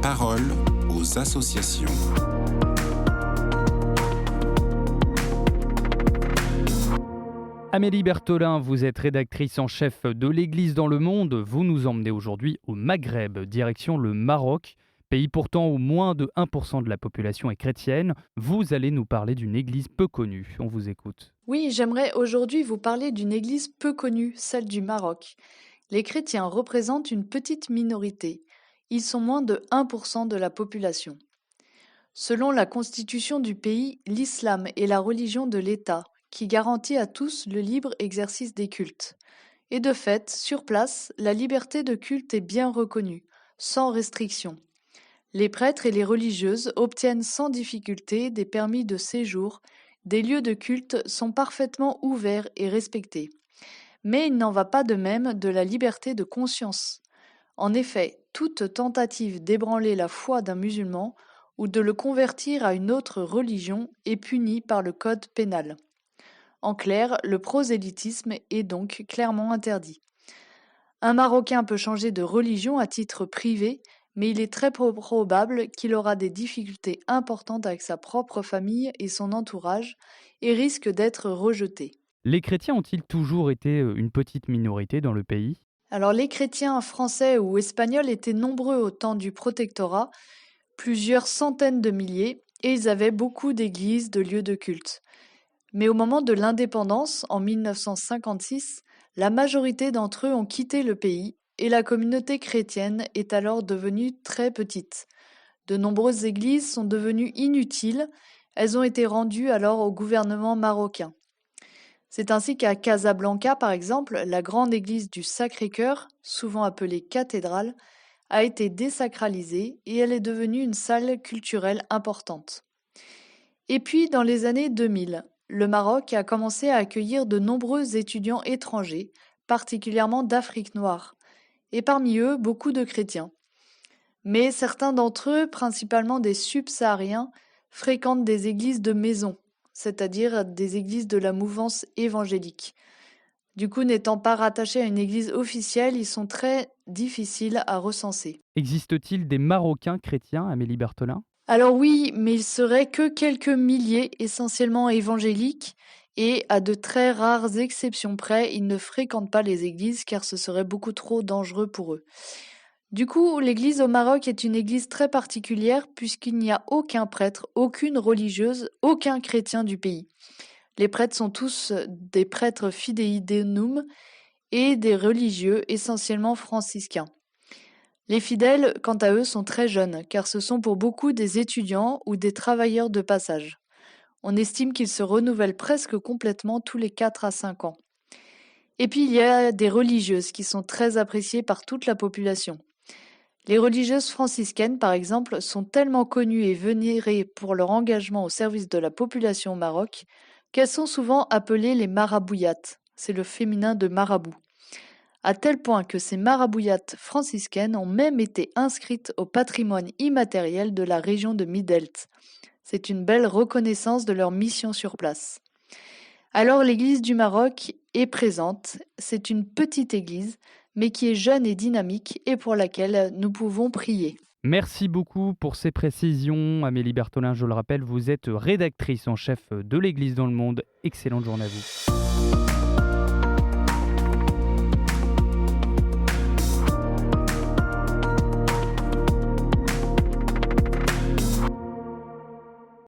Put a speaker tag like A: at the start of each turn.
A: parole aux associations.
B: Amélie Bertholin, vous êtes rédactrice en chef de l'Église dans le monde. Vous nous emmenez aujourd'hui au Maghreb, direction le Maroc, pays pourtant où moins de 1% de la population est chrétienne. Vous allez nous parler d'une église peu connue. On vous écoute.
C: Oui, j'aimerais aujourd'hui vous parler d'une église peu connue, celle du Maroc. Les chrétiens représentent une petite minorité. Ils sont moins de 1% de la population. Selon la constitution du pays, l'islam est la religion de l'État, qui garantit à tous le libre exercice des cultes. Et de fait, sur place, la liberté de culte est bien reconnue, sans restriction. Les prêtres et les religieuses obtiennent sans difficulté des permis de séjour, des lieux de culte sont parfaitement ouverts et respectés. Mais il n'en va pas de même de la liberté de conscience. En effet, toute tentative d'ébranler la foi d'un musulman ou de le convertir à une autre religion est punie par le code pénal. En clair, le prosélytisme est donc clairement interdit. Un Marocain peut changer de religion à titre privé, mais il est très probable qu'il aura des difficultés importantes avec sa propre famille et son entourage et risque d'être rejeté.
B: Les chrétiens ont-ils toujours été une petite minorité dans le pays ?
C: Alors les chrétiens français ou espagnols étaient nombreux au temps du protectorat, plusieurs centaines de milliers, et ils avaient beaucoup d'églises, de lieux de culte. Mais au moment de l'indépendance, en 1956, la majorité d'entre eux ont quitté le pays et la communauté chrétienne est alors devenue très petite. De nombreuses églises sont devenues inutiles, elles ont été rendues alors au gouvernement marocain. C'est ainsi qu'à Casablanca, par exemple, la grande église du Sacré-Cœur, souvent appelée cathédrale, a été désacralisée et elle est devenue une salle culturelle importante. Et puis, dans les années 2000, le Maroc a commencé à accueillir de nombreux étudiants étrangers, particulièrement d'Afrique noire, et parmi eux, beaucoup de chrétiens. Mais certains d'entre eux, principalement des subsahariens, fréquentent des églises de maison, c'est-à-dire des églises de la mouvance évangélique. Du coup, n'étant pas rattachés à une église officielle, ils sont très difficiles à recenser.
B: Existe-t-il des Marocains chrétiens, Amélie Bertholin ?
C: Alors oui, mais il serait que quelques milliers, essentiellement évangéliques, et à de très rares exceptions près, ils ne fréquentent pas les églises car ce serait beaucoup trop dangereux pour eux. Du coup, l'église au Maroc est une église très particulière puisqu'il n'y a aucun prêtre, aucune religieuse, aucun chrétien du pays. Les prêtres sont tous des prêtres fidei Donum et des religieux essentiellement franciscains. Les fidèles, quant à eux, sont très jeunes, car ce sont pour beaucoup des étudiants ou des travailleurs de passage. On estime qu'ils se renouvellent presque complètement tous les 4 à 5 ans. Et puis il y a des religieuses qui sont très appréciées par toute la population. Les religieuses franciscaines, par exemple, sont tellement connues et vénérées pour leur engagement au service de la population au Maroc qu'elles sont souvent appelées les marabouyates. C'est le féminin de marabout. À tel point que ces marabouyates franciscaines ont même été inscrites au patrimoine immatériel de la région de Midelt. C'est une belle reconnaissance de leur mission sur place. Alors l'église du Maroc est présente, c'est une petite église, mais qui est jeune et dynamique et pour laquelle nous pouvons prier.
B: Merci beaucoup pour ces précisions. Amélie Bertholin, je le rappelle, vous êtes rédactrice en chef de l'Église dans le monde. Excellente journée à vous.